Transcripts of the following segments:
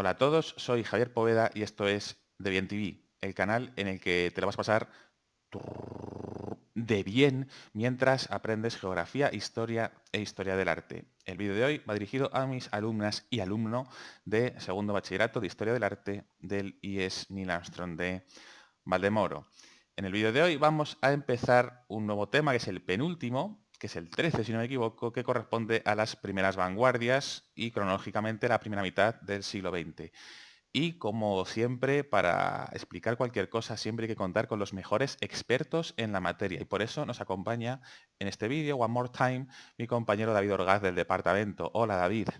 Hola a todos, soy Javier Poveda y esto es Debian TV, el canal en el que te lo vas a pasar de bien mientras aprendes geografía, historia e historia del arte. El vídeo de hoy va dirigido a mis alumnas y alumno de segundo bachillerato de historia del arte del IES Neil Armstrong de Valdemoro. En el vídeo de hoy vamos a empezar un nuevo tema que es el penúltimo, que es el 13 si no me equivoco, que corresponde a las primeras vanguardias y cronológicamente la primera mitad del siglo XX. Y como siempre, para explicar cualquier cosa siempre hay que contar con los mejores expertos en la materia. Y por eso nos acompaña en este vídeo, One More Time, mi compañero David Orgaz del departamento. Hola David.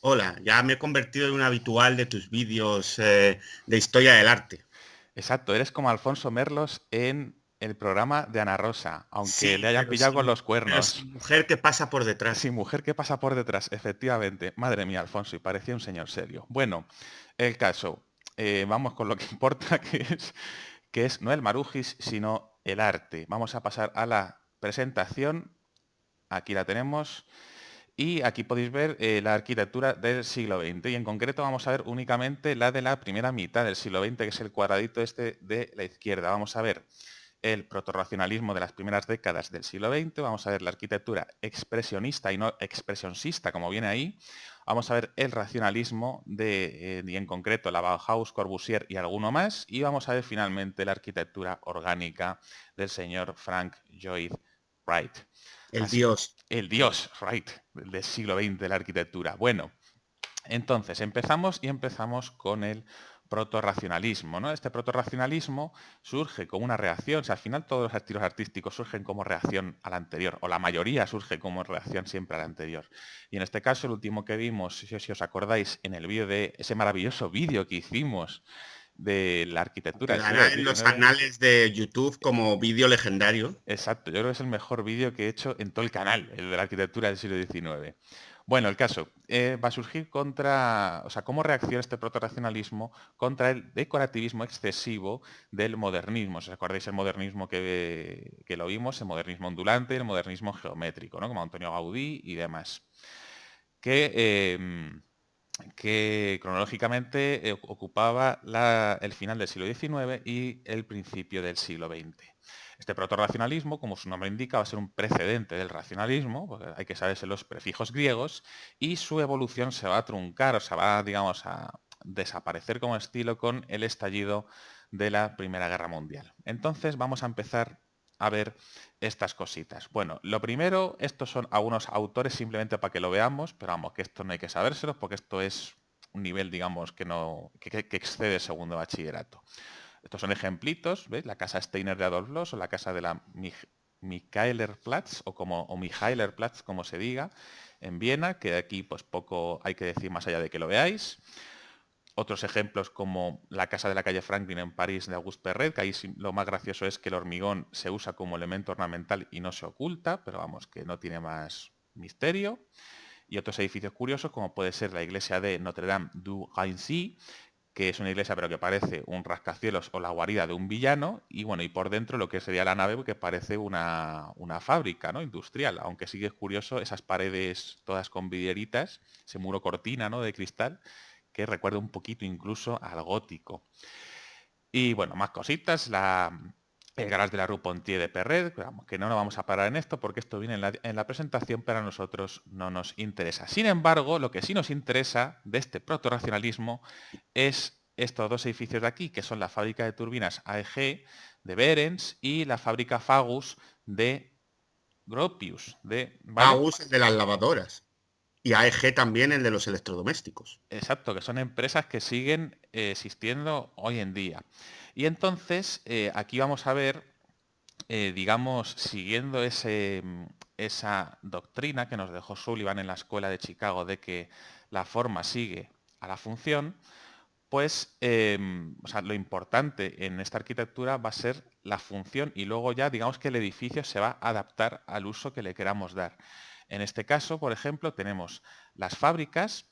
Hola, ya me he convertido en un habitual de tus vídeos de historia del arte. Exacto, eres como Alfonso Merlos en el programa de Ana Rosa, aunque le Sí, hayan pillado con los pero cuernos. sin mujer que pasa por detrás. Sin mujer que pasa por detrás, efectivamente. Madre mía, Alfonso, y parecía un señor serio. Bueno, el caso. Vamos con lo que importa, que es no el marujis, sino el arte. Vamos a pasar a la presentación. Aquí la tenemos. Y aquí podéis ver la arquitectura del siglo XX. Y en concreto vamos a ver únicamente la de la primera mitad del siglo XX, que es el cuadradito este de la izquierda. Vamos a ver el protorracionalismo de las primeras décadas del siglo XX, vamos a ver la arquitectura expresionista y no expresionsista, como viene ahí, vamos a ver el racionalismo y en concreto la Bauhaus, Corbusier y alguno más, y vamos a ver finalmente la arquitectura orgánica del señor Frank Lloyd Wright. El Así, dios. el dios Wright del siglo XX de la arquitectura. Bueno, entonces, empezamos con el protorracionalismo, ¿no? Este protorracionalismo surge como una reacción, o sea, al final todos los estilos artísticos surgen como reacción al anterior, o la mayoría surge como reacción siempre al anterior. Y en este caso, el último que vimos, si os acordáis, en el vídeo de ese maravilloso vídeo que hicimos de la arquitectura del siglo Quedará en los XIX, anales de YouTube como vídeo legendario. exacto, yo creo que es el mejor vídeo que he hecho en todo el canal, el de la arquitectura del siglo XIX. Bueno, el caso va a surgir contra, o sea, cómo reacciona este protorracionalismo contra el decorativismo excesivo del modernismo. Si os acordáis el modernismo que lo vimos, el modernismo ondulante, el modernismo geométrico, ¿no? Como Antonio Gaudí y demás. Que, que cronológicamente ocupaba el final del siglo XIX y el principio del siglo XX. Este protorracionalismo, como su nombre indica, va a ser un precedente del racionalismo, porque hay que saberse los prefijos griegos, y su evolución se va a truncar, o sea, va, digamos, a desaparecer como estilo con el estallido de la Primera Guerra Mundial. Entonces vamos a empezar a ver estas cositas. Bueno, lo primero, estos son algunos autores simplemente para que lo veamos, pero vamos, que esto no hay que sabérselos porque esto es un nivel, digamos, que no que excede el segundo bachillerato. Estos son ejemplitos, ¿veis? La casa Steiner de Adolf Loos o la casa de la Michaelerplatz o Michaelerplatz, como se diga, en Viena, que de aquí pues poco hay que decir más allá de que lo veáis. Otros ejemplos como la casa de la calle Franklin en París de Auguste Perret, que ahí lo más gracioso es que el hormigón se usa como elemento ornamental y no se oculta, pero vamos, que no tiene más misterio. Y otros edificios curiosos como puede ser la iglesia de Notre Dame du Raincy, que es una iglesia pero que parece un rascacielos o la guarida de un villano, y bueno, y por dentro lo que sería la nave que parece una fábrica, ¿no? Industrial, aunque sí que es curioso esas paredes todas con vidrieritas, ese muro cortina, ¿no? De cristal, que recuerda un poquito incluso al gótico. Y bueno, más cositas, el garage de la Rue Pontier de Perret, vamos, que no nos vamos a parar en esto porque esto viene en la presentación, pero a nosotros no nos interesa. Sin embargo, lo que sí nos interesa de este protorracionalismo es estos dos edificios de aquí, que son la fábrica de turbinas AEG de Behrens y la fábrica Fagus de Gropius, ¿vale? Agus, el de las lavadoras. Y AEG también, el de los electrodomésticos. Exacto, que son empresas que siguen existiendo hoy en día. Y entonces, aquí vamos a ver, digamos, siguiendo esa doctrina que nos dejó Sullivan en la escuela de Chicago de que la forma sigue a la función, pues o sea, lo importante en esta arquitectura va a ser la función y luego ya digamos que el edificio se va a adaptar al uso que le queramos dar. En este caso, por ejemplo, tenemos las fábricas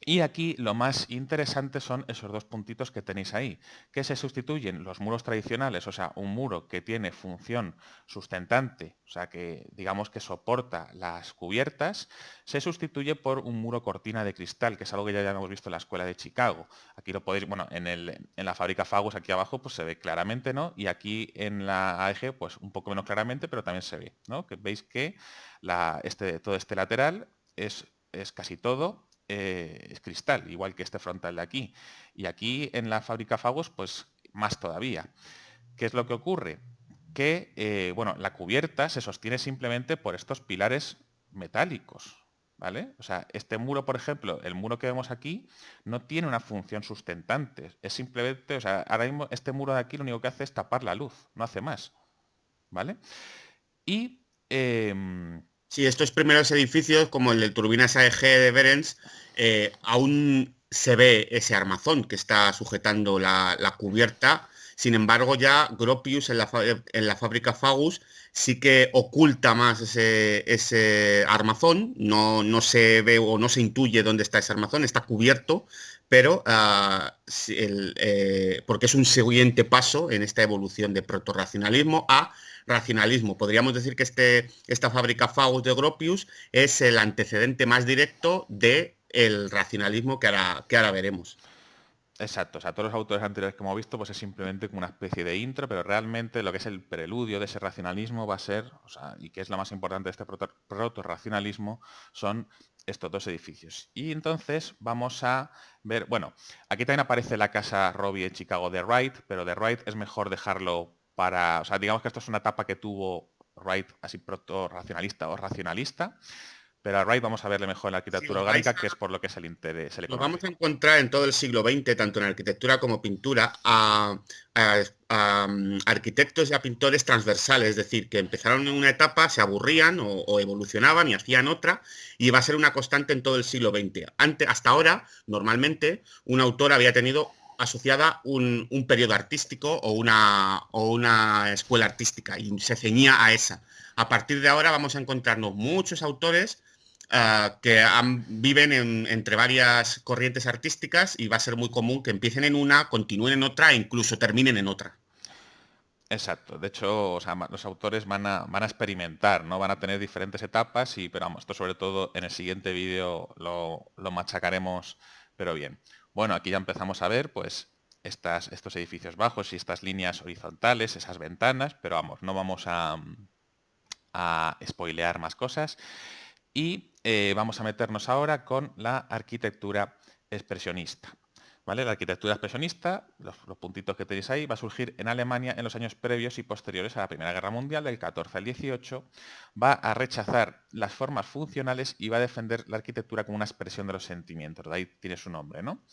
Y aquí lo más interesante son esos dos puntitos que tenéis ahí, que se sustituyen los muros tradicionales, o sea, un muro que tiene función sustentante, o sea, que digamos que soporta las cubiertas, se sustituye por un muro cortina de cristal, que es algo que ya hemos visto en la escuela de Chicago. Aquí lo podéis, bueno, en la fábrica Fagus aquí abajo pues se ve claramente, ¿no? Y aquí en la AEG pues un poco menos claramente, pero también se ve, ¿no? Que veis que todo este lateral es casi todo es cristal, igual que este frontal de aquí. Y aquí en la fábrica Fagus, pues más todavía. ¿Qué es lo que ocurre? Que, bueno, la cubierta se sostiene simplemente por estos pilares metálicos, ¿vale? O sea, este muro, por ejemplo, el muro que vemos aquí, no tiene una función sustentante. Es simplemente, o sea, ahora mismo este muro de aquí lo único que hace es tapar la luz, no hace más, ¿vale? Y Sí, estos primeros edificios, como el de Turbinas AEG de Berens, aún se ve ese armazón que está sujetando la cubierta. Sin embargo, ya Gropius en la fábrica Fagus sí que oculta más ese armazón. No se ve o no se intuye dónde está ese armazón, está cubierto, pero porque es un siguiente paso en esta evolución de protorracionalismo a racionalismo. Podríamos decir que esta fábrica Faust de Gropius es el antecedente más directo del racionalismo que ahora veremos. exacto, o sea, todos los autores anteriores que hemos visto pues es simplemente como una especie de intro, pero realmente lo que es el preludio de ese racionalismo va a ser, o sea, y que es lo más importante de este proto-racionalismo, son estos dos edificios. Y entonces vamos a ver, bueno, aquí también aparece la casa Robbie en Chicago de Wright, pero de Wright es mejor dejarlo para, o sea, digamos que esto es una etapa que tuvo Wright así proto-racionalista o racionalista, pero a Wright vamos a verle mejor en la Sí, arquitectura orgánica, que es por lo que se le lo vamos a conoce. encontrar en todo el siglo XX, tanto en arquitectura como pintura, a arquitectos y a pintores transversales, es decir, que empezaron en una etapa, se aburrían o evolucionaban y hacían otra, y va a ser una constante en todo el siglo XX. Hasta ahora, normalmente, un autor había tenido asociada un periodo artístico o una escuela artística y se ceñía a esa. A partir de ahora vamos a encontrarnos muchos autores viven entre varias corrientes artísticas y va a ser muy común que empiecen en una, continúen en otra e incluso terminen en otra. Exacto. De hecho, o sea, los autores van a experimentar, ¿no? Van a tener diferentes etapas y, pero vamos, esto sobre todo en el siguiente vídeo lo machacaremos, pero bien. Bueno, aquí ya empezamos a ver, pues, estos edificios bajos y estas líneas horizontales, esas ventanas, pero vamos, no vamos a spoilear más cosas. Y vamos a meternos ahora con la arquitectura expresionista. ¿Vale? La arquitectura expresionista, los puntitos que tenéis ahí, va a surgir en Alemania en los años previos y posteriores a la Primera Guerra Mundial, del 14 al 18. Va a rechazar las formas funcionales y va a defender la arquitectura como una expresión de los sentimientos. De ahí tiene su nombre, ¿no?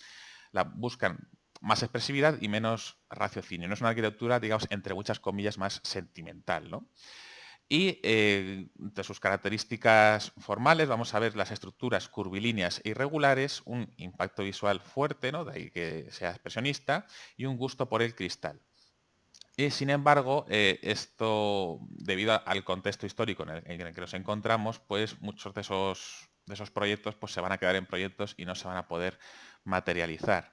Buscan más expresividad y menos raciocinio. No es una arquitectura, digamos, entre muchas comillas, más sentimental, ¿no? Y entre sus características formales vamos a ver las estructuras curvilíneas e irregulares, un impacto visual fuerte, ¿no? De ahí que sea expresionista, y un gusto por el cristal. Y sin embargo, esto, debido al contexto histórico en el que nos encontramos, pues muchos de esos proyectos pues, se van a quedar en proyectos y no se van a poder materializar.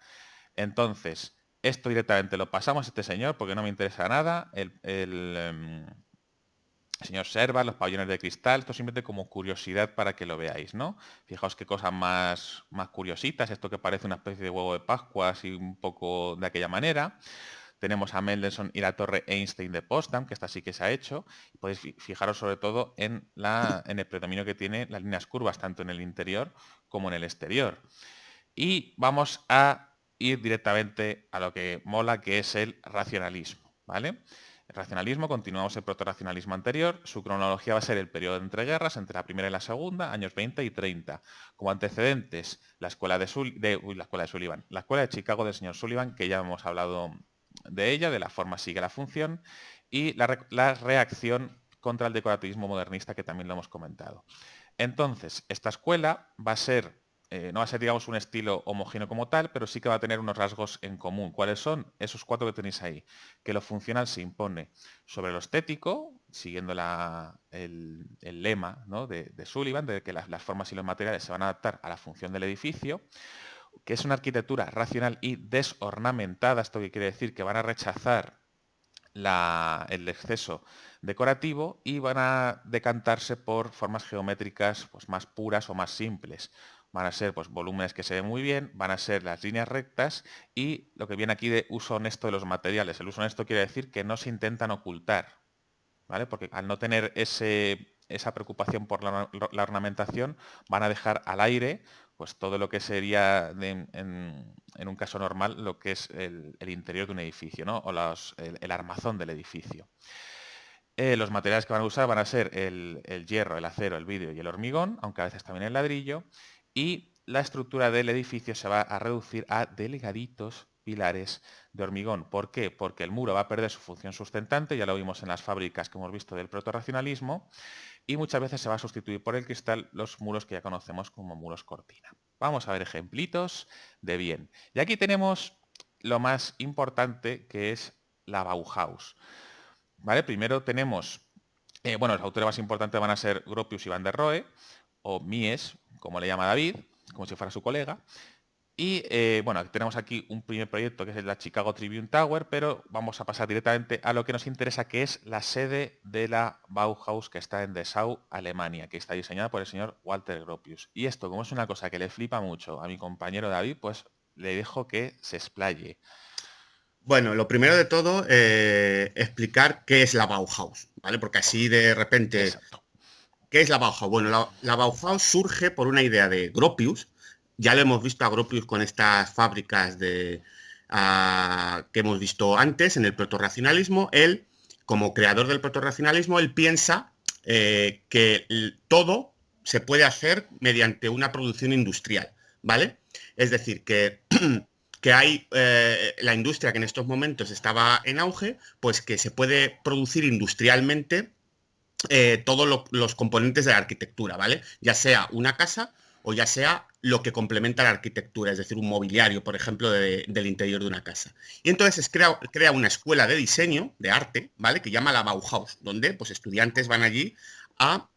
Entonces, esto directamente lo pasamos a este señor porque no me interesa nada. Señor Serva, los pabellones de cristal, esto simplemente como curiosidad para que lo veáis, ¿no? Fijaos qué cosas más curiositas, esto que parece una especie de huevo de Pascua, así un poco de aquella manera. Tenemos a Mendelssohn y la torre Einstein de Potsdam, que esta sí que se ha hecho. Y podéis fijaros sobre todo en el predominio que tiene las líneas curvas, tanto en el interior como en el exterior. Y vamos a ir directamente a lo que mola, que es el racionalismo, ¿vale? El racionalismo, continuamos el protorracionalismo anterior, su cronología va a ser el periodo de entreguerras, entre la primera y la segunda, años 20 y 30. Como antecedentes, la escuela de Sullivan, la escuela de Chicago del señor Sullivan, que ya hemos hablado de ella, de la forma sigue la función, y la reacción contra el decorativismo modernista, que también lo hemos comentado. Entonces, esta escuela va a ser no va a ser, digamos, un estilo homogéneo como tal, pero sí que va a tener unos rasgos en común. ¿Cuáles son? Esos cuatro que tenéis ahí. Que lo funcional se impone sobre lo estético, siguiendo el lema, ¿no?, de Sullivan, de que las formas y los materiales se van a adaptar a la función del edificio, que es una arquitectura racional y desornamentada. Esto que quiere decir que van a rechazar el exceso decorativo y van a decantarse por formas geométricas pues, más puras o más simples. Van a ser pues, volúmenes que se ven muy bien, van a ser las líneas rectas y lo que viene aquí de uso honesto de los materiales. El uso honesto quiere decir que no se intentan ocultar, ¿vale? Porque al no tener esa preocupación por la ornamentación, van a dejar al aire pues todo lo que sería en un caso normal lo que es el interior de un edificio, ¿no? O el armazón del edificio. Los materiales que van a usar van a ser el hierro, el acero, el vidrio y el hormigón, aunque a veces también el ladrillo, y la estructura del edificio se va a reducir a delgaditos pilares de hormigón. ¿Por qué? Porque el muro va a perder su función sustentante, ya lo vimos en las fábricas que hemos visto del protorracionalismo, y muchas veces se va a sustituir por el cristal los muros que ya conocemos como muros cortina. Vamos a ver ejemplitos de bien. Y aquí tenemos lo más importante, que es la Bauhaus. ¿Vale? Primero tenemos, los autores más importantes van a ser Gropius y Van der Rohe, o Mies, como le llama David, como si fuera su colega. Y tenemos aquí un primer proyecto que es la Chicago Tribune Tower, pero vamos a pasar directamente a lo que nos interesa, que es la sede de la Bauhaus, que está en Dessau, Alemania, que está diseñada por el señor Walter Gropius. Y esto, como es una cosa que le flipa mucho a mi compañero David, pues le dejo que se explaye. Bueno, lo primero de todo, explicar qué es la Bauhaus, ¿vale? Porque así de repente, Exacto. ¿qué es la Bauhaus? Bueno, la Bauhaus surge por una idea de Gropius. Ya lo hemos visto a Gropius con estas fábricas que hemos visto antes en el protorracionalismo. Él, como creador del protorracionalismo, él piensa que todo se puede hacer mediante una producción industrial, ¿vale? Es decir, que hay la industria que en estos momentos estaba en auge, pues que se puede producir industrialmente todos los componentes de la arquitectura, ¿vale? Ya sea una casa o ya sea lo que complementa la arquitectura, es decir, un mobiliario, por ejemplo, del interior de una casa. Y entonces crea una escuela de diseño, de arte, ¿vale? Que llama la Bauhaus, donde pues, estudiantes van allí a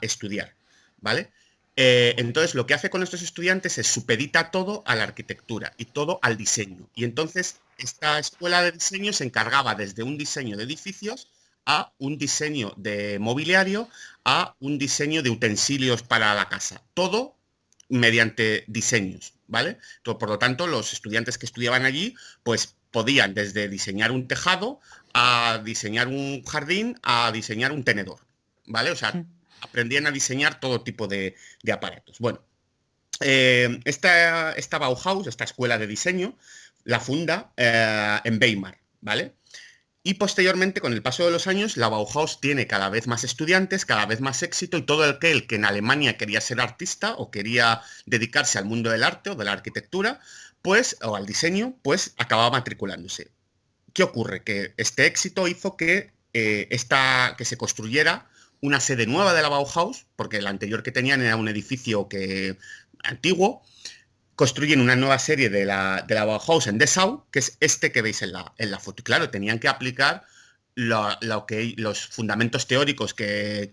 estudiar, ¿vale? Entonces, lo que hace con estos estudiantes es supedita todo a la arquitectura y todo al diseño. Y entonces, esta escuela de diseño se encargaba desde un diseño de edificios a un diseño de mobiliario, a un diseño de utensilios para la casa. Todo mediante diseños, ¿vale? Por lo tanto, los estudiantes que estudiaban allí, pues podían desde diseñar un tejado, a diseñar un jardín, a diseñar un tenedor, ¿vale? O sea, aprendían a diseñar todo tipo de aparatos. Bueno, esta Bauhaus, esta escuela de diseño, la funda en Weimar, ¿vale? Y posteriormente, con el paso de los años, la Bauhaus tiene cada vez más estudiantes, cada vez más éxito, y todo aquel que en Alemania quería ser artista o quería dedicarse al mundo del arte o de la arquitectura, pues, o al diseño, pues acababa matriculándose. ¿Qué ocurre? Que este éxito hizo que se construyera una sede nueva de la Bauhaus, porque el anterior que tenían era un edificio antiguo. Construyen una nueva serie de la Bauhaus en Dessau, que es este que veis en la foto. Y claro, tenían que aplicar los fundamentos teóricos que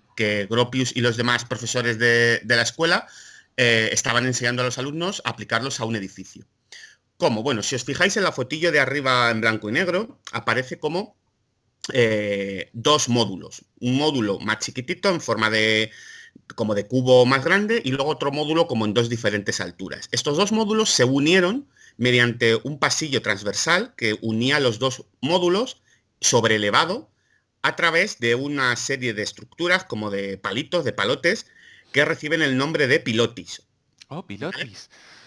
Gropius y los demás profesores de la escuela estaban enseñando a los alumnos a aplicarlos a un edificio. ¿Cómo? Bueno, si os fijáis en la fotillo de arriba en blanco y negro, aparece como dos módulos. Un módulo más chiquitito en forma como de cubo más grande y luego otro módulo como en dos diferentes alturas. Estos dos módulos se unieron mediante un pasillo transversal que unía los dos módulos sobrelevado a través de una serie de estructuras como de palitos, de palotes, que reciben el nombre de pilotis. Oh, pilotis. ¿Vale?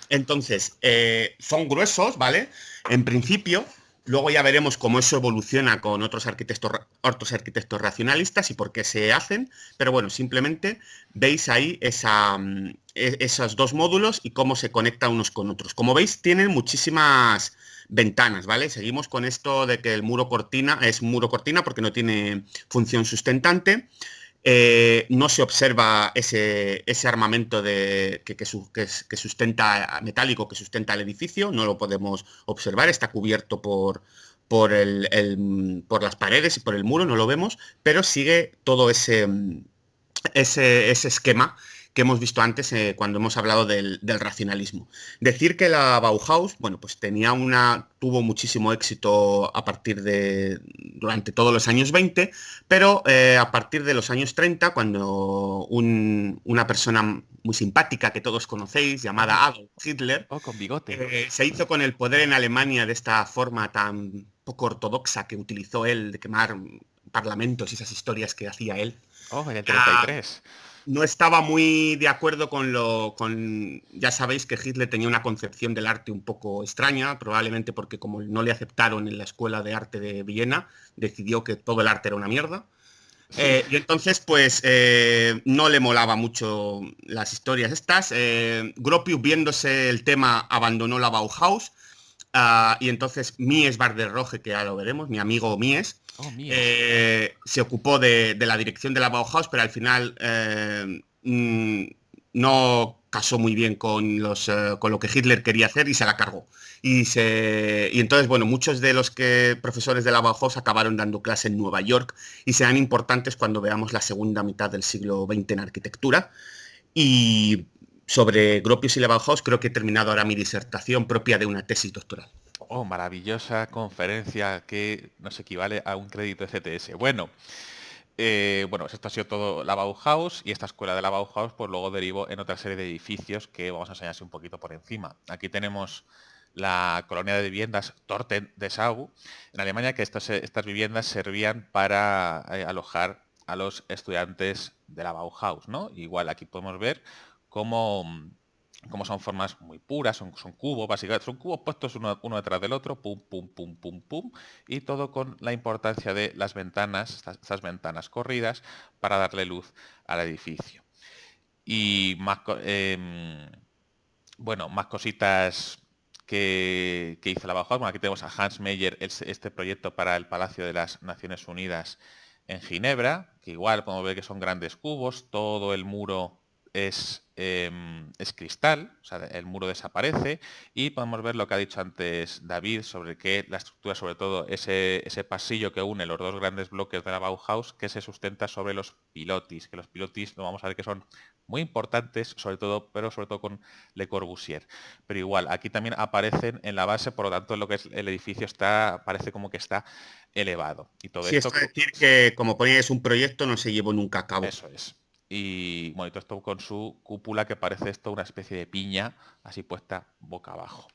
Entonces, son gruesos, ¿vale? En principio, luego ya veremos cómo eso evoluciona con otros arquitectos racionalistas y por qué se hacen, pero bueno, simplemente veis ahí esos dos módulos y cómo se conectan unos con otros. Como veis, tienen muchísimas ventanas, ¿vale? Seguimos con esto de que el muro cortina es un muro cortina porque no tiene función sustentante. No se observa ese armamento que sustenta metálico, que sustenta el edificio, no lo podemos observar, está cubierto por las paredes y por el muro, no lo vemos, pero sigue todo ese esquema que hemos visto antes cuando hemos hablado del racionalismo. Decir que la Bauhaus, bueno, pues tuvo muchísimo éxito durante todos los años 20, pero a partir de los años 30, cuando una persona muy simpática que todos conocéis, llamada Adolf Hitler, con bigote. se hizo con el poder en Alemania de esta forma tan poco ortodoxa que utilizó él de quemar parlamentos y esas historias que hacía él. En el 33. No estaba muy de acuerdo ya sabéis que Hitler tenía una concepción del arte un poco extraña, probablemente porque como no le aceptaron en la Escuela de Arte de Viena, decidió que todo el arte era una mierda. Sí. Y entonces, pues, no le molaba mucho las historias estas. Gropius, viéndose el tema, abandonó la Bauhaus. Y entonces Mies van der Rohe, que ya lo veremos, mi amigo Mies, se ocupó de la dirección de la Bauhaus, pero al final no casó muy bien con lo que Hitler quería hacer y se la cargó. Y entonces, bueno, muchos de los profesores de la Bauhaus acabaron dando clase en Nueva York y serán importantes cuando veamos la segunda mitad del siglo XX en arquitectura. Y sobre Gropius y la Bauhaus creo que he terminado ahora mi disertación propia de una tesis doctoral. Maravillosa conferencia que nos equivale a un crédito CTS. Bueno, pues esto ha sido todo la Bauhaus, y esta escuela de la Bauhaus pues luego derivó en otra serie de edificios que vamos a enseñarse un poquito por encima. Aquí tenemos la colonia de viviendas Torten Dessau en Alemania, que estas viviendas servían para alojar a los estudiantes de la Bauhaus, ¿no? Igual aquí podemos ver cómo son formas muy puras, son cubos, básicamente, son cubos puestos uno detrás del otro, pum, pum, pum, pum, pum, y todo con la importancia de las ventanas, estas ventanas corridas, para darle luz al edificio. Y más, más cositas que hizo la Bauhaus. Bueno, aquí tenemos a Hans Meyer, este proyecto para el Palacio de las Naciones Unidas en Ginebra, que igual podemos ver que son grandes cubos, todo el muro es cristal, o sea, el muro desaparece, y podemos ver lo que ha dicho antes David sobre que la estructura, sobre todo ese pasillo que une los dos grandes bloques de la Bauhaus, que se sustenta sobre los pilotis, que los pilotis lo vamos a ver que son muy importantes, sobre todo con Le Corbusier. Pero igual, aquí también aparecen en la base, por lo tanto lo que es el edificio parece como que está elevado. Y todo sí, esto es decir que, como poníais, un proyecto no se llevó nunca a cabo. Eso es. Y bueno, y todo esto con su cúpula, que parece esto una especie de piña, así puesta boca abajo.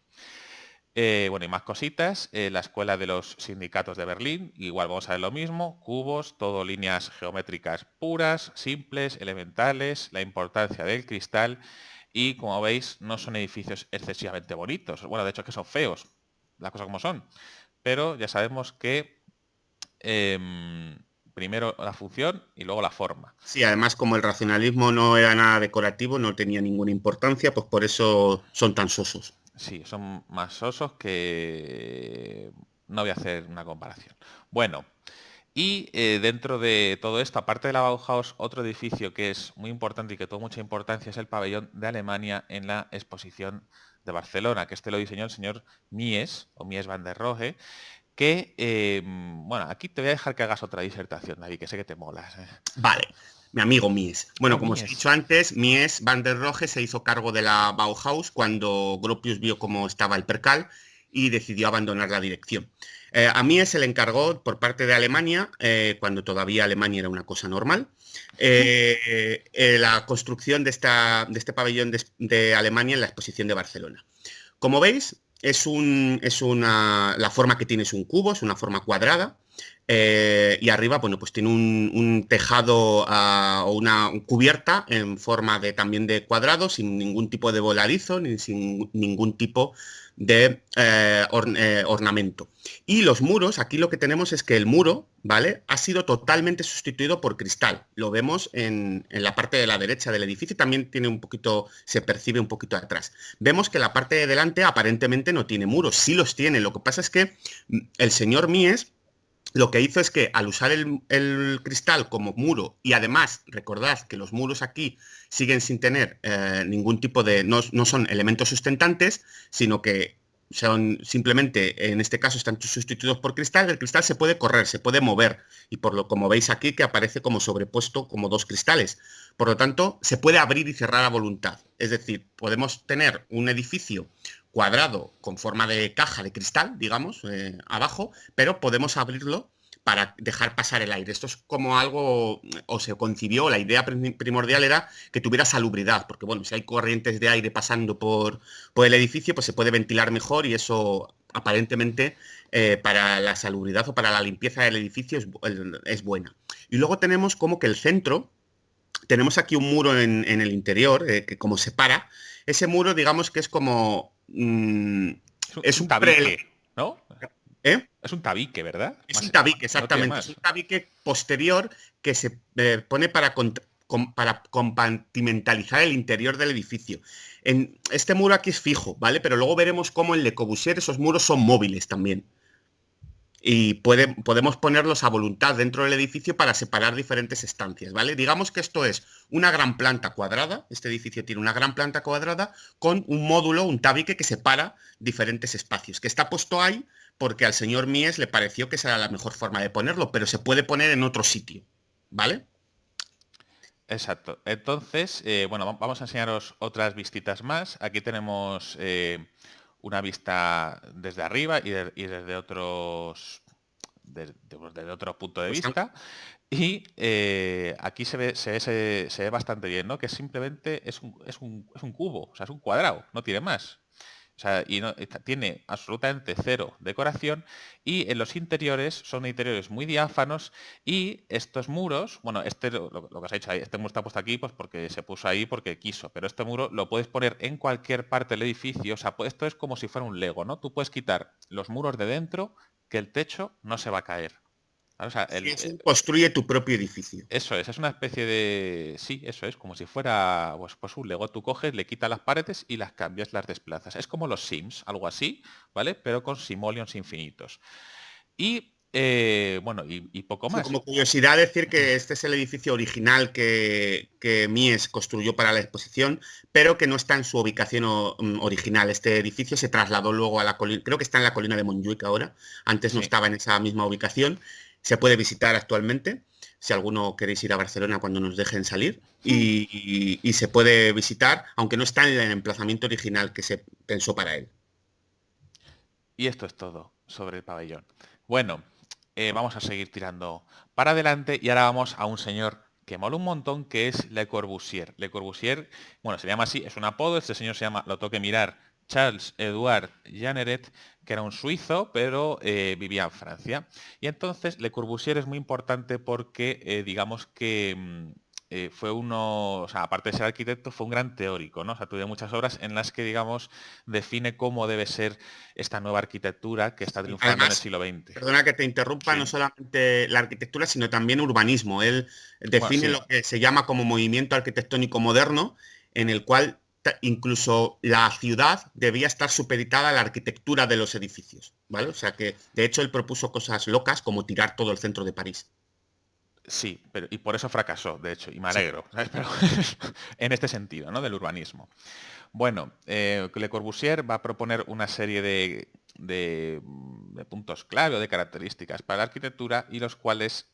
Bueno, y más cositas. La escuela de los sindicatos de Berlín, igual vamos a ver lo mismo, cubos, todo líneas geométricas puras, simples, elementales, la importancia del cristal, y como veis, no son edificios excesivamente bonitos. Bueno, de hecho es que son feos, las cosas como son. Pero ya sabemos que primero la función y luego la forma. Sí, además como el racionalismo no era nada decorativo, no tenía ninguna importancia, pues por eso son tan sosos. Sí, son más sosos que... No voy a hacer una comparación. Bueno, y dentro de todo esto, aparte de la Bauhaus, otro edificio que es muy importante y que tuvo mucha importancia es el pabellón de Alemania en la exposición de Barcelona, que este lo diseñó el señor Mies, o Mies van der Rohe, que, bueno, aquí te voy a dejar que hagas otra disertación, David, que sé que te molas. Vale, mi amigo Mies. Bueno, como os he dicho antes, Mies van der Rohe se hizo cargo de la Bauhaus cuando Gropius vio cómo estaba el percal y decidió abandonar la dirección. A Mies se le encargó por parte de Alemania, cuando todavía Alemania era una cosa normal, la construcción de este pabellón de Alemania en la exposición de Barcelona. Como veis, la forma que tiene es un cubo, es una forma cuadrada, y arriba, bueno, pues tiene un tejado o una cubierta en forma también de cuadrado, sin ningún tipo de voladizo, ni sin ningún tipo de ornamento. Y los muros, aquí lo que tenemos es que el muro, ¿vale?, ha sido totalmente sustituido por cristal. Lo vemos en la parte de la derecha del edificio, también se percibe un poquito atrás. Vemos que la parte de delante aparentemente no tiene muros, sí los tiene. Lo que pasa es que el señor Mies lo que hizo es que al usar el cristal como muro, y además recordad que los muros aquí siguen sin tener ningún tipo de... No son elementos sustentantes, sino que son simplemente, en este caso, están sustituidos por cristal. El cristal se puede correr, se puede mover, y como veis aquí, que aparece como sobrepuesto como dos cristales. Por lo tanto, se puede abrir y cerrar a voluntad. Es decir, podemos tener un edificio cuadrado con forma de caja de cristal, digamos, abajo, pero podemos abrirlo para dejar pasar el aire. Esto es como algo, o se concibió, la idea primordial era que tuviera salubridad, porque bueno, si hay corrientes de aire pasando por el edificio, pues se puede ventilar mejor, y eso aparentemente para la salubridad o para la limpieza del edificio es buena. Y luego tenemos como que el centro, tenemos aquí un muro en el interior que como separa. Ese muro, digamos que es como... Es es un un pre... tabique, ¿no? ¿eh? Es un tabique, ¿verdad? Es un tabique, No tiene exactamente. Es un más. tabique posterior que se pone para compartimentalizar el interior del edificio. Este muro aquí es fijo, ¿vale? Pero luego veremos cómo en Le Corbusier esos muros son móviles también. Y podemos ponerlos a voluntad dentro del edificio para separar diferentes estancias, ¿vale? Digamos que esto es una gran planta cuadrada. Este edificio tiene una gran planta cuadrada con un módulo, un tabique que separa diferentes espacios, que está puesto ahí porque al señor Mies le pareció que esa era la mejor forma de ponerlo, pero se puede poner en otro sitio, ¿vale? Exacto. Entonces, bueno, vamos a enseñaros otras vistitas más. Aquí tenemos una vista desde arriba y desde otros desde otro punto de Pues vista. Y aquí se ve bastante bien, ¿no? Que simplemente es un cubo, o sea, es un cuadrado, no tiene más. O sea, y tiene absolutamente cero decoración, y en los interiores son interiores muy diáfanos, y estos muros, bueno, lo que os he dicho ahí, este muro está puesto aquí pues porque se puso ahí porque quiso, pero este muro lo puedes poner en cualquier parte del edificio. O sea, esto es como si fuera un Lego, ¿no? Tú puedes quitar los muros de dentro, que el techo no se va a caer. ¿Vale? O sea, sí, construye tu propio edificio. eso es una especie de... Sí, eso es, como si fuera pues un Lego. Tú coges, le quitas las paredes y las cambias, las desplazas. Es como los Sims, algo así, ¿vale? Pero con simoleons infinitos. Y, bueno, y poco Sí, más. como curiosidad decir que este es el edificio original que Mies construyó para la exposición, pero que no está en su ubicación original. Este edificio se trasladó luego a la colina, creo que está en la colina de Montjuic ahora, antes no Sí. estaba en esa misma ubicación. Se puede visitar actualmente, si alguno queréis ir a Barcelona cuando nos dejen salir, y se puede visitar, aunque no está en el emplazamiento original que se pensó para él. Y esto es todo sobre el pabellón. Bueno, vamos a seguir tirando para adelante, y ahora vamos a un señor que mola un montón, que es Le Corbusier. Le Corbusier, bueno, se llama así, es un apodo. Este señor se llama, lo tengo que mirar, Charles Edouard Jeanneret, que era un suizo, pero vivía en Francia. Y entonces Le Corbusier es muy importante porque, digamos que fue uno, o sea, aparte de ser arquitecto, fue un gran teórico, ¿no? O sea, tuvo muchas obras en las que, digamos, define cómo debe ser esta nueva arquitectura que está triunfando en el Además, siglo XX. perdona que te interrumpa, no Sí. solamente la arquitectura, sino también urbanismo. Él Bueno, define sí, lo que se llama como movimiento arquitectónico moderno, en el cual incluso la ciudad debía estar supeditada a la arquitectura de los edificios, ¿vale? O sea que, de hecho, él propuso cosas locas como tirar todo el centro de París. sí, pero y por eso fracasó, de hecho, y me Sí. alegro, ¿sabes? Pero en este sentido, ¿no? Del urbanismo. Bueno, Le Corbusier va a proponer una serie de puntos clave o de características para la arquitectura, y los cuales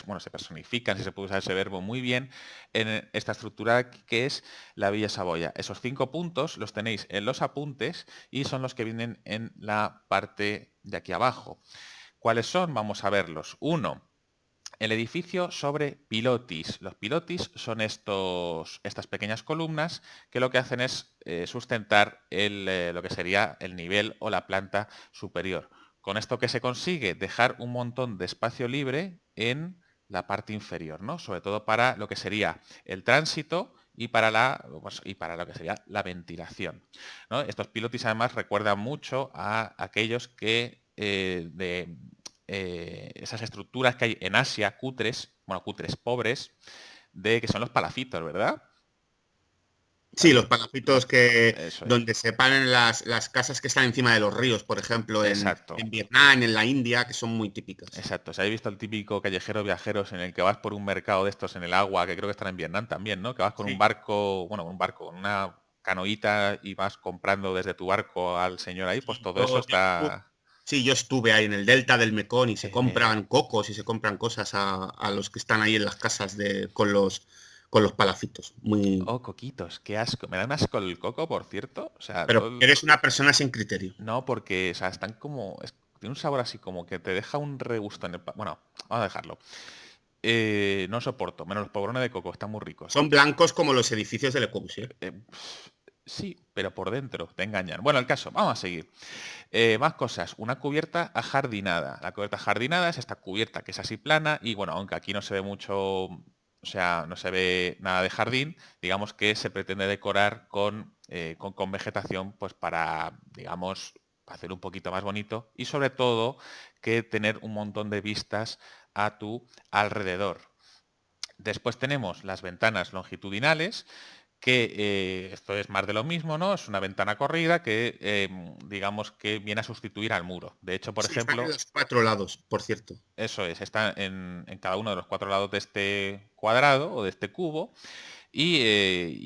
bueno, se personifican, si se puede usar ese verbo, muy bien en esta estructura que es la Villa Saboya. Esos 5 puntos los tenéis en los apuntes y son los que vienen en la parte de aquí abajo. ¿Cuáles son? Vamos a verlos. Uno, el edificio sobre pilotis. Los pilotis son estas pequeñas columnas que lo que hacen es sustentar lo que sería el nivel o la planta superior. Con esto, ¿qué se consigue? Dejar un montón de espacio libre en la parte inferior, ¿no? Sobre todo para lo que sería el tránsito y para lo que sería la ventilación, ¿no? Estos pilotis además recuerdan mucho a aquellos que esas estructuras que hay en Asia, cutres, bueno, cutres pobres, que son los palacitos, ¿verdad? Sí, los palafitos Eso es. donde se paran las casas que están encima de los ríos, por ejemplo, Exacto. en Vietnam, en la India, que son muy típicas. Exacto. ¿Se habéis visto el típico callejero viajeros en el que vas por un mercado de estos en el agua, que creo que están en Vietnam también, ¿no? Que vas con un Sí, barco, bueno, con una canoita y vas comprando desde tu barco al señor ahí, pues todo eso está... Sí, yo estuve ahí en el delta del Mekong y se eh, compran cocos y se compran cosas a los que están ahí en las casas con los palafitos. Muy... Oh, coquitos, qué asco. Me da un asco el coco, por cierto. O sea, Pero eres una persona sin criterio. no, porque, o sea, están como... Tiene un sabor así como que te deja un regusto en el... Bueno, vamos a dejarlo. No soporto, menos los polvorones de coco, están muy ricos. Son blancos como los edificios de Le Corbusier. Sí, pero por dentro te engañan. Bueno, el caso, vamos a seguir. Más cosas. Una cubierta ajardinada. La cubierta ajardinada es esta cubierta que es así plana y bueno, aunque aquí no se ve mucho, o sea, no se ve nada de jardín, digamos que se pretende decorar con vegetación pues para, digamos, hacer un poquito más bonito y sobre todo que tener un montón de vistas a tu alrededor. Después tenemos las ventanas longitudinales, que esto es más de lo mismo, ¿no? Es una ventana corrida que digamos que viene a sustituir al muro. De hecho, por Sí, están en ejemplo, los 4 lados, por cierto. eso es, está en cada uno de los 4 lados de este cuadrado o de este cubo. Y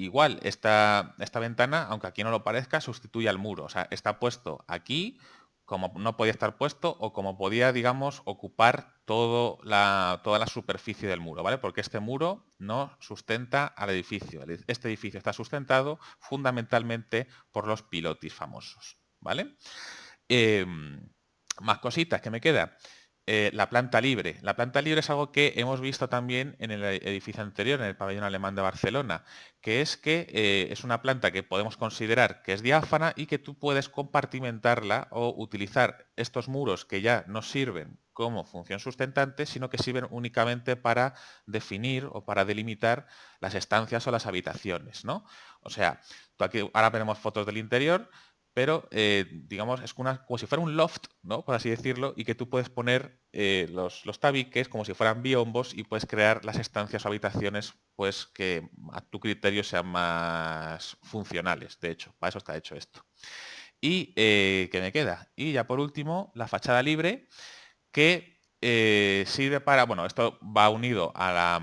igual, esta ventana, aunque aquí no lo parezca, sustituye al muro. O sea, está puesto aquí como no podía estar puesto o como podía, digamos, ocupar toda la superficie del muro, ¿vale? Porque este muro no sustenta al edificio. Este edificio está sustentado fundamentalmente por los pilotis famosos, ¿vale? Más cositas que me queda. La planta libre. La planta libre es algo que hemos visto también en el edificio anterior, en el pabellón alemán de Barcelona, que es que es una planta que podemos considerar que es diáfana y que tú puedes compartimentarla o utilizar estos muros que ya no sirven como función sustentante, sino que sirven únicamente para definir o para delimitar las estancias o las habitaciones, ¿no? O sea, tú aquí ahora veremos fotos del interior, pero digamos es como si fuera un loft, ¿no? Por así decirlo, y que tú puedes poner los tabiques como si fueran biombos y puedes crear las estancias o habitaciones pues que a tu criterio sean más funcionales. De hecho, para eso está hecho esto. Y ¿qué me queda? Y ya por último, la fachada libre que sirve para, bueno, esto va unido a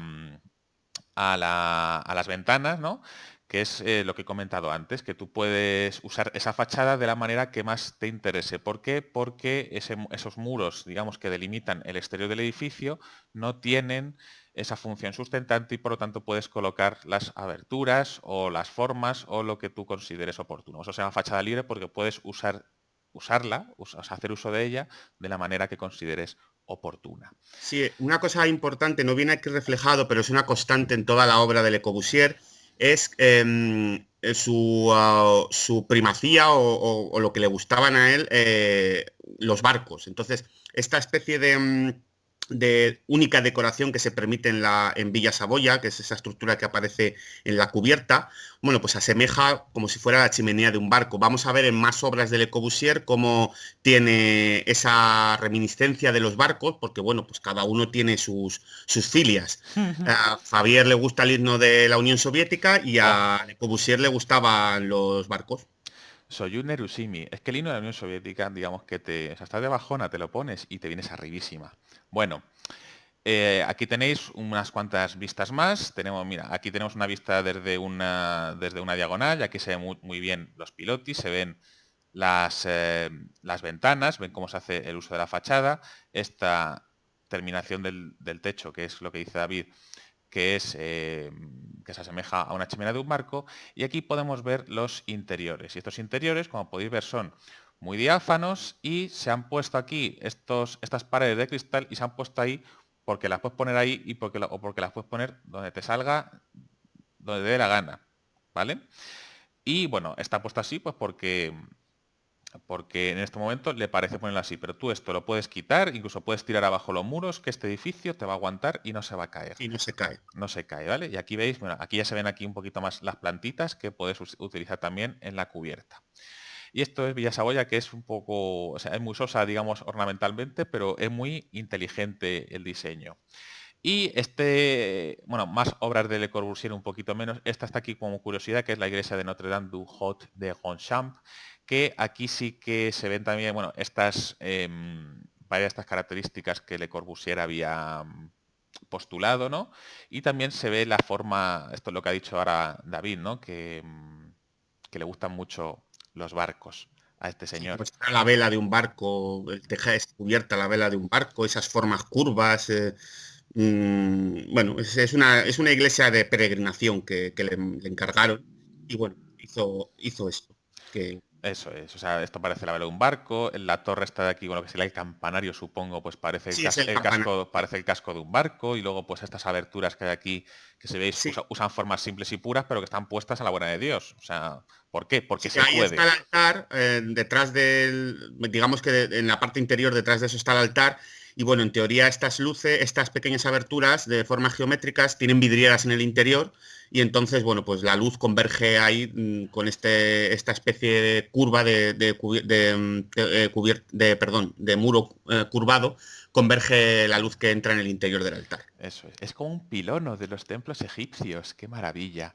las ventanas, ¿no? Que es lo que he comentado antes, que tú puedes usar esa fachada de la manera que más te interese. ¿Por qué? Porque esos muros, digamos, que delimitan el exterior del edificio, no tienen esa función sustentante y por lo tanto puedes colocar las aberturas o las formas o lo que tú consideres oportuno. Eso se llama fachada libre porque puedes usarla, o sea, hacer uso de ella de la manera que consideres oportuna. Sí, una cosa importante, no viene aquí reflejado, pero es una constante en toda la obra de Le Corbusier, es su primacía o lo que le gustaban a él, los barcos. Entonces, esta especie de única decoración que se permite en Villa Saboya, que es esa estructura que aparece en la cubierta, bueno, pues asemeja como si fuera la chimenea de un barco. Vamos a ver en más obras de Le Corbusier cómo tiene esa reminiscencia de los barcos, porque bueno, pues cada uno tiene sus filias. A Favier le gusta el himno de la Unión Soviética y Oh, a Le Corbusier le gustaban los barcos. soy un Erusimi. Es que el himno de la Unión Soviética, digamos que o sea, estás de bajona, te lo pones y te vienes arribísima. Bueno, aquí tenéis unas cuantas vistas más. Mira, aquí tenemos una vista desde una diagonal, y aquí se ven muy bien los pilotis, se ven las ventanas, ven cómo se hace el uso de la fachada, esta terminación del techo, que es lo que dice David, que se asemeja a una chimenea de un barco, y aquí podemos ver los interiores. Y estos interiores, como podéis ver, son muy diáfanos y se han puesto aquí estas paredes de cristal y se han puesto ahí porque las puedes poner ahí o porque las puedes poner donde te salga, donde te dé la gana, ¿vale? Y bueno, está puesto así pues porque en este momento le parece ponerlo así, pero tú esto lo puedes quitar, incluso puedes tirar abajo los muros, que este edificio te va a aguantar y no se va a caer. Y no se cae. No se cae, ¿vale? Y aquí veis, bueno, aquí ya se ven aquí un poquito más las plantitas que puedes utilizar también en la cubierta. Y esto es Villa Saboya, que es un poco, o sea, es muy sosa, digamos, ornamentalmente, pero es muy inteligente el diseño. Y bueno, más obras de Le Corbusier, un poquito menos. Esta está aquí como curiosidad, que es la iglesia de Notre Dame du Haut de Ronchamp, que aquí sí que se ven también, bueno, varias de estas características que Le Corbusier había postulado, ¿no? Y también se ve la forma, esto es lo que ha dicho ahora David, ¿no? que le gustan mucho los barcos a este Sí, señor. muestra la vela de un barco, deja descubierta la vela de un barco, esas formas curvas. Bueno, es una iglesia de peregrinación que le encargaron y bueno, hizo esto. Que, Eso es, o sea, esto parece la vela de un barco, la torre está de aquí, bueno, que sería el campanario, supongo, pues parece sí, es el campanario. parece el casco de un barco, y luego pues estas aberturas que hay aquí, que se veis, Sí, usan formas simples y puras, pero que están puestas a la buena de Dios. O sea, ¿por qué? Porque sí, se ahí está puede. el altar, detrás digamos que en la parte interior, detrás de eso está el altar. Y bueno, en teoría estas luces, estas pequeñas aberturas de formas geométricas tienen vidrieras en el interior y entonces, bueno, pues la luz converge ahí con esta especie de curva perdón, de muro curvado, converge la luz que entra en el interior del altar. Eso es como un pilono de los templos egipcios, qué maravilla.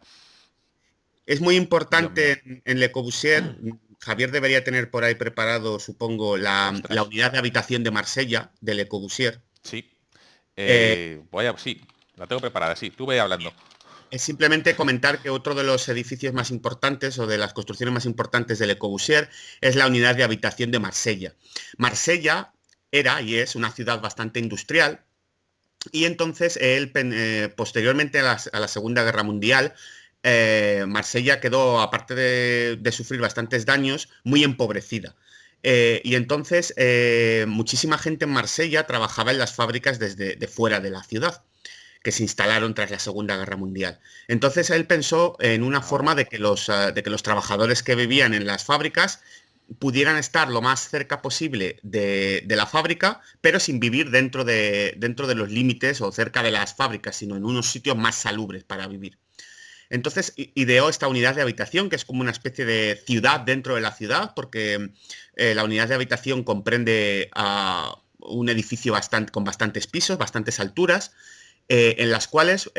Es muy Dios mío. importante en Le Corbusier. Javier debería tener por ahí preparado, supongo, la Ostras, unidad de habitación de Marsella de Le Corbusier. sí. Eh, Sí, la tengo preparada, sí, tú ve hablando. es simplemente comentar que otro de los edificios más importantes o de las construcciones más importantes de Le Corbusier es la unidad de habitación de Marsella. Marsella era y es una ciudad bastante industrial y entonces él, posteriormente a la Segunda Guerra Mundial, Marsella quedó, aparte de sufrir bastantes daños, muy empobrecida. Y entonces muchísima gente en Marsella trabajaba en las fábricas desde de fuera de la ciudad, que se instalaron tras la Segunda Guerra Mundial. Entonces él pensó en una forma Oh, de que los trabajadores que vivían en las fábricas pudieran estar lo más cerca posible de la fábrica, pero sin vivir dentro de los límites o cerca de las fábricas, sino en unos sitios más salubres para vivir. Entonces ideó esta unidad de habitación, que es como una especie de ciudad dentro de la ciudad, porque la unidad de habitación comprende un edificio con bastantes pisos, bastantes alturas, en las cuales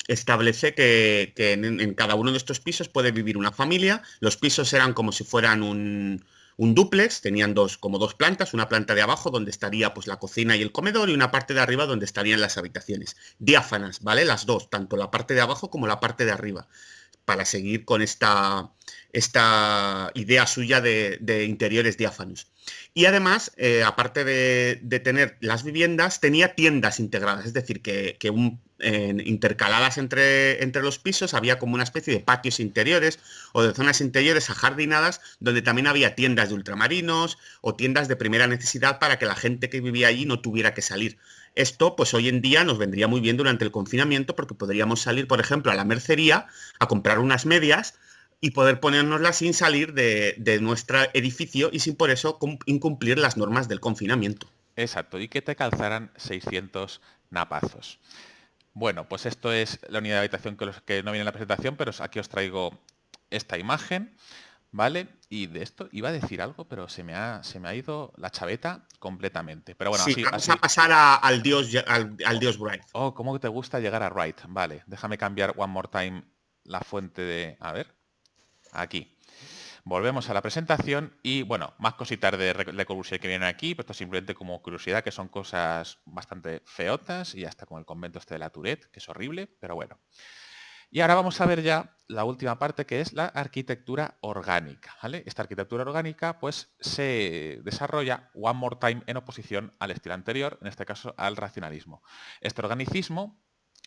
establece que en cada uno de estos pisos puede vivir una familia. Los pisos eran como si fueran un dúplex, tenían como dos plantas, una planta de abajo donde estaría pues la cocina y el comedor y una parte de arriba donde estarían las habitaciones. Diáfanas, ¿vale? Las dos, tanto la parte de abajo como la parte de arriba, para seguir con esta idea suya de interiores diáfanos. Y además, aparte de tener las viviendas, tenía tiendas integradas, es decir, intercaladas entre los pisos había como una especie de patios interiores o de zonas interiores ajardinadas donde también había tiendas de ultramarinos o tiendas de primera necesidad para que la gente que vivía allí no tuviera que salir. Esto, pues hoy en día nos vendría muy bien durante el confinamiento porque podríamos salir, por ejemplo, a la mercería a comprar unas medias y poder ponérnoslas sin salir de nuestro edificio y sin por eso incumplir las normas del confinamiento. exacto, y que te calzaran 600 napazos. Bueno, pues esto es la unidad de habitación que no viene en la presentación, pero aquí os traigo esta imagen, ¿vale? Y de esto iba a decir algo, pero se me ha ido la chaveta completamente. Pero bueno, Sí, así, vamos a así. pasar al dios Bright. Oh, ¿cómo que te gusta llegar a Wright? Vale, déjame cambiar one more time la fuente de... A ver, aquí. Volvemos a la presentación y, bueno, más cositas de Le Corbusier que vienen aquí, pero esto simplemente como curiosidad, que son cosas bastante feotas y hasta como el convento este de la Tourette, que es horrible, pero bueno. Y ahora vamos a ver ya la última parte, que es la arquitectura orgánica, ¿vale? Esta arquitectura orgánica pues se desarrolla one more time en oposición al estilo anterior, en este caso al racionalismo. Este organicismo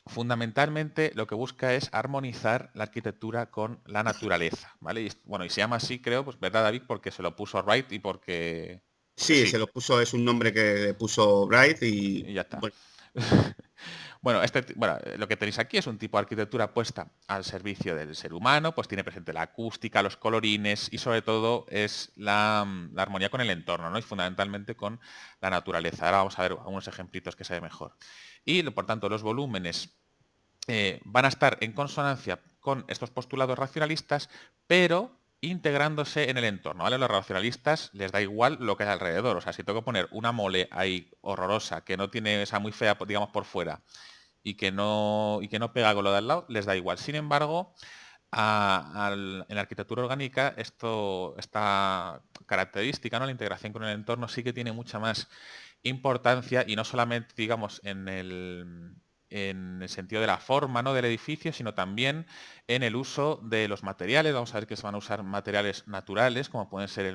fundamentalmente lo que busca es armonizar la arquitectura con la naturaleza, ¿vale? Y, bueno, y se llama así, creo, pues verdad, David, porque se lo puso Wright y porque Sí, sí, se lo puso, es un nombre que le puso Bright y y ya está. bueno, Bueno, lo que tenéis aquí es un tipo de arquitectura puesta al servicio del ser humano, pues tiene presente la acústica, los colorines y sobre todo es la armonía con el entorno, ¿no? Y fundamentalmente con la naturaleza. Ahora vamos a ver algunos ejemplitos que se ve mejor. Y por tanto los volúmenes van a estar en consonancia con estos postulados racionalistas, pero integrándose en el entorno, ¿vale? Los racionalistas les da igual lo que hay alrededor. O sea, si tengo que poner una mole ahí horrorosa, que no tiene, esa muy fea, digamos, por fuera, y que no pega con lo de al lado, les da igual. Sin embargo, en la arquitectura orgánica esta característica, ¿no? La integración con el entorno sí que tiene mucha más importancia y no solamente, digamos, en el sentido de la forma, ¿no?, del edificio, sino también en el uso de los materiales. Vamos a ver que se van a usar materiales naturales, como pueden ser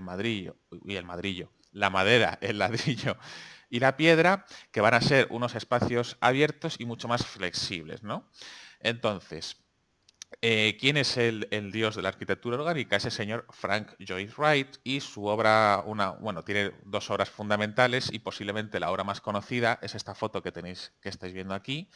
la madera, el ladrillo y la piedra, que van a ser unos espacios abiertos y mucho más flexibles, ¿no? Entonces, ¿quién es el dios de la arquitectura orgánica? Ese señor Frank Lloyd Wright, y su obra, tiene dos obras fundamentales, y posiblemente la obra más conocida es esta foto que estáis viendo aquí,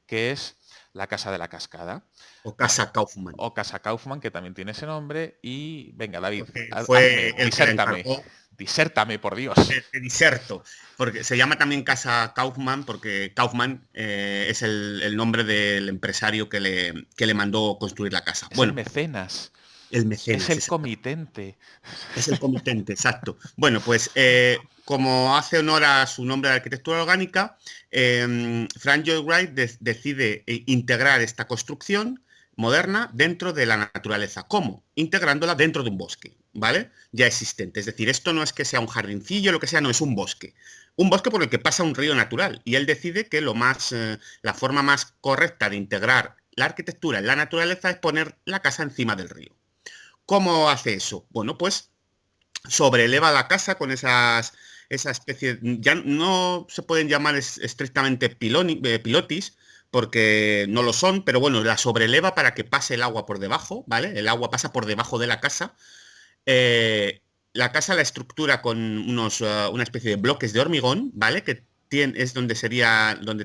que es La Casa de la Cascada. O Casa Kaufman. O Casa Kaufman, que también tiene ese nombre. Y venga, David, Fue hazme, el que la encargó. Disértame, por Dios. Te diserto, porque se llama también Casa Kaufman, porque Kaufman es el nombre del empresario que le mandó construir la casa. Es el mecenas. El mecenas. Es el comitente. Es el comitente, exacto. Bueno, pues como hace honor a su nombre de arquitectura orgánica, Frank Lloyd Wright decide integrar esta construcción moderna dentro de la naturaleza. ¿Cómo? Integrándola dentro de un bosque, ¿vale? Ya existente. Es decir, esto no es que sea un jardincillo, lo que sea, no, es un bosque. Un bosque por el que pasa un río natural. Y él decide que la forma más correcta de integrar la arquitectura en la naturaleza es poner la casa encima del río. ¿Cómo hace eso? Bueno, pues sobreeleva la casa con esa especie, ya no se pueden llamar estrictamente pilotis, porque no lo son, pero bueno, la sobreleva para que pase el agua por debajo, ¿vale? El agua pasa por debajo de la casa. La casa la estructura con una especie de bloques de hormigón, ¿vale? Que es donde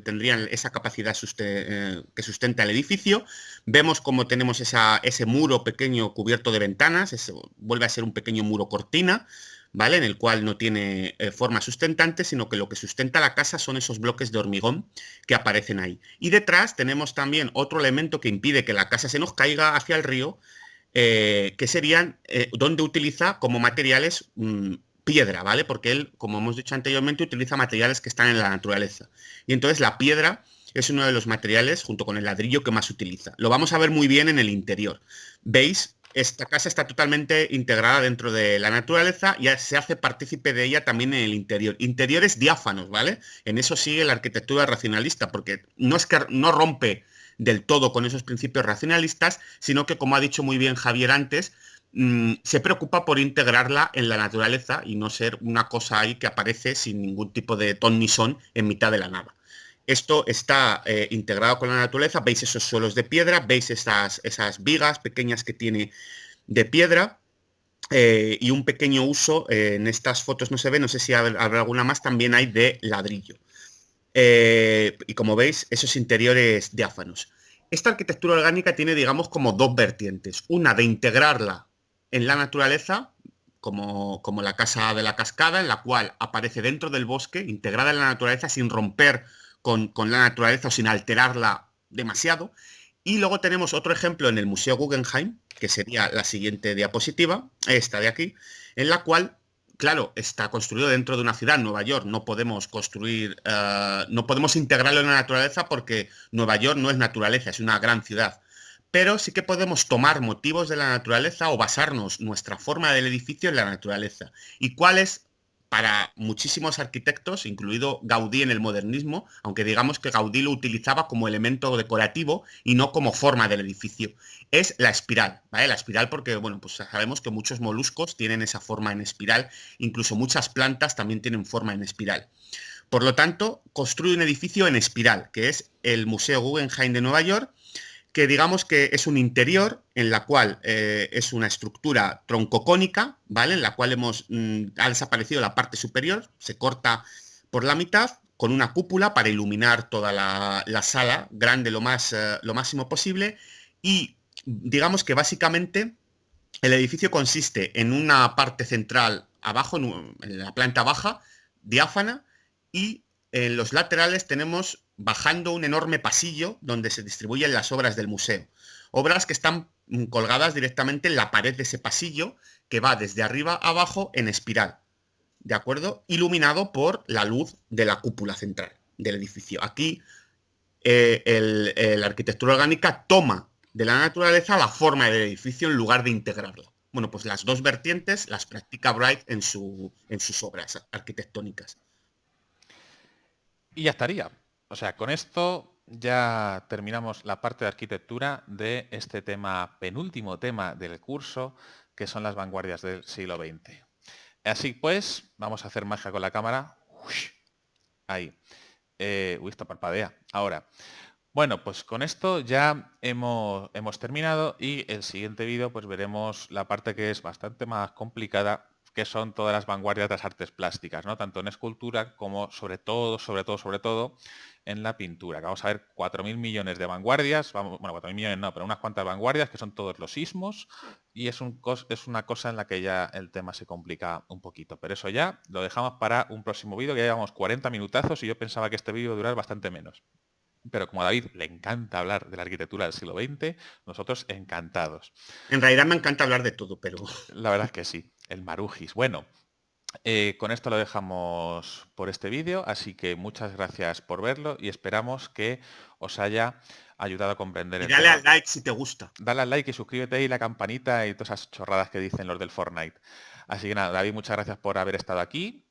tendrían esa capacidad que sustenta el edificio. Vemos cómo tenemos ese muro pequeño cubierto de ventanas, vuelve a ser un pequeño muro cortina, ¿vale? En el cual no tiene forma sustentante, sino que lo que sustenta la casa son esos bloques de hormigón que aparecen ahí. Y detrás tenemos también otro elemento que impide que la casa se nos caiga hacia el río, que serían donde utiliza como materiales piedra, ¿vale? Porque él, como hemos dicho anteriormente, utiliza materiales que están en la naturaleza. Y entonces la piedra es uno de los materiales, junto con el ladrillo, que más utiliza. Lo vamos a ver muy bien en el interior. ¿Veis? Esta casa está totalmente integrada dentro de la naturaleza y se hace partícipe de ella también en el interior. Interiores diáfanos, ¿vale? En eso sigue la arquitectura racionalista, porque no es que no rompe del todo con esos principios racionalistas, sino que, como ha dicho muy bien Javier antes, se preocupa por integrarla en la naturaleza y no ser una cosa ahí que aparece sin ningún tipo de ton ni son en mitad de la nada. Esto está integrado con la naturaleza. Veis esos suelos de piedra, veis esas vigas pequeñas que tiene de piedra, y un pequeño uso, en estas fotos no se ve, no sé si habrá alguna más, también hay de ladrillo. Y como veis, esos interiores diáfanos. Esta arquitectura orgánica tiene, digamos, como dos vertientes. Una de integrarla en la naturaleza, como la Casa de la Cascada, en la cual aparece dentro del bosque, integrada en la naturaleza sin romper con la naturaleza o sin alterarla demasiado. Y luego tenemos otro ejemplo en el Museo Guggenheim, que sería la siguiente diapositiva, esta de aquí, en la cual, claro, está construido dentro de una ciudad, Nueva York. No podemos no podemos integrarlo en la naturaleza porque Nueva York no es naturaleza, es una gran ciudad. Pero sí que podemos tomar motivos de la naturaleza o basarnos nuestra forma del edificio en la naturaleza. ¿Y cuál es? Para muchísimos arquitectos, incluido Gaudí en el modernismo, aunque digamos que Gaudí lo utilizaba como elemento decorativo y no como forma del edificio, es la espiral, ¿vale? La espiral porque, bueno, pues sabemos que muchos moluscos tienen esa forma en espiral, incluso muchas plantas también tienen forma en espiral. Por lo tanto, construye un edificio en espiral, que es el Museo Guggenheim de Nueva York, que digamos que es un interior en la cual es una estructura troncocónica, ¿vale? En la cual ha desaparecido la parte superior, se corta por la mitad, con una cúpula para iluminar toda la sala, grande lo máximo posible, y digamos que básicamente el edificio consiste en una parte central abajo, en la planta baja, diáfana, y en los laterales tenemos bajando un enorme pasillo donde se distribuyen las obras del museo. Obras que están colgadas directamente en la pared de ese pasillo, que va desde arriba a abajo en espiral, ¿de acuerdo? Iluminado por la luz de la cúpula central del edificio. Aquí la arquitectura orgánica toma de la naturaleza la forma del edificio en lugar de integrarla. Bueno, pues las dos vertientes las practica Wright en sus obras arquitectónicas. Y ya estaría. O sea, con esto ya terminamos la parte de arquitectura de este tema, penúltimo tema del curso, que son las vanguardias del siglo XX. Así pues, vamos a hacer magia con la cámara. Ush, ahí. Esto parpadea. Ahora, bueno, pues con esto ya hemos terminado y el siguiente vídeo pues veremos la parte que es bastante más complicada, que son todas las vanguardias de las artes plásticas, ¿no? Tanto en escultura como sobre todo en la pintura. Que vamos a ver 4.000 millones de vanguardias, bueno, 4.000 millones no, pero unas cuantas vanguardias que son todos los ismos y es una cosa en la que ya el tema se complica un poquito. Pero eso ya lo dejamos para un próximo vídeo, que ya llevamos 40 minutazos y yo pensaba que este vídeo iba a durar bastante menos. Pero como a David le encanta hablar de la arquitectura del siglo XX, nosotros encantados. En realidad me encanta hablar de todo, pero... La verdad es que sí, el Marujis. Bueno, con esto lo dejamos por este vídeo, así que muchas gracias por verlo y esperamos que os haya ayudado a comprender Y el dale tema. al like si te gusta. Dale al like y suscríbete y la campanita y todas esas chorradas que dicen los del Fortnite. Así que nada, David, muchas gracias por haber estado aquí.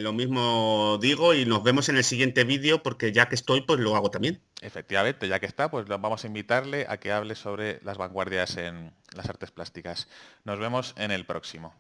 Lo mismo digo y nos vemos en el siguiente vídeo porque ya que estoy, pues lo hago también. Efectivamente, ya que está, pues vamos a invitarle a que hable sobre las vanguardias en las artes plásticas. Nos vemos en el próximo.